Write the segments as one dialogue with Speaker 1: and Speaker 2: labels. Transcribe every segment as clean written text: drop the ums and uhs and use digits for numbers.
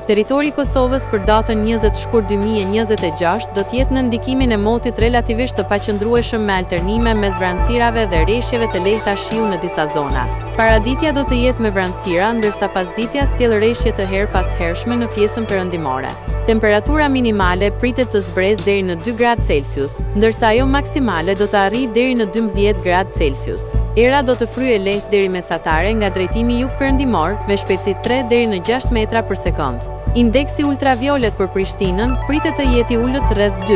Speaker 1: Territori i Kosovës për datën 20 shkurt 2026 do të jetë në ndikimin e motit relativisht të paqëndrueshëm me alternime mes vranësirave dhe rreshjeve të lehta shiu në disa zona. Paraditja do të jetë me vranësira, ndërsa pasditja sjell rreshje të her pas hershme në pjesën perëndimore. Temperatura minimale pritet të zbresë deri në 2 gradë Celsius, ndërsa ajo maksimale do të arrijë deri në 12 gradë Celsius. Era do të fryejë lehtë deri mesatare nga drejtimi jug-perëndimor me shpejtësi 3 deri në 6 metra për sekond. Indeksi ultraviolet për Prishtinën pritet të jetë i ulët rreth 2.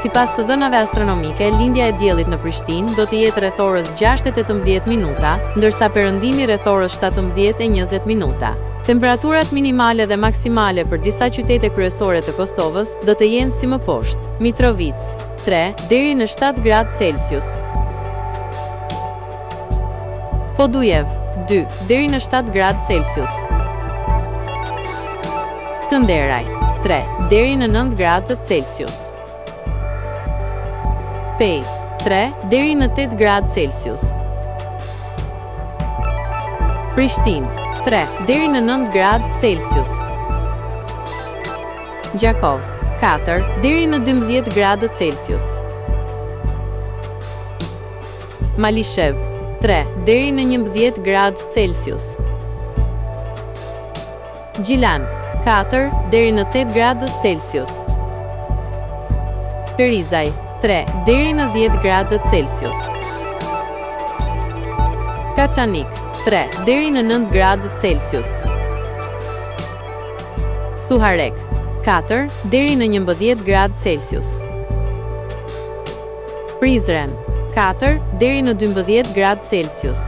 Speaker 1: Sipas të dhënave astronomike, lindja e diellit në Prishtinë do të jetë rreth orës 6:18 minuta, ndërsa perëndimi rreth orës 17:20 minuta. Temperaturat minimale dhe maksimale për disa qytete kryesore të Kosovës do të jenë si më poshtë: Mitrovica 3 deri në 7 gradë Celsius, Podujev 2 deri në 7 gradë Celsius, Skënderaj 3 deri në 9 gradë Celsius, Pej 3 deri në 8 gradë Celsius, Prishtinë 3 deri në 9 gradë Celsius, Gjakov 4 deri në 12 gradë Celsius, Malishev 3 deri në 11 gradë Celsius, Gjilan 4 deri në 8 gradë Celsius, Perizaj 3 deri në 10 gradë Celsius, Kaçanik 3 deri në 9 gradë Celsius, Suharek 4 deri në 11 gradë Celsius, Prizren 4 deri në 12 gradë Celsius,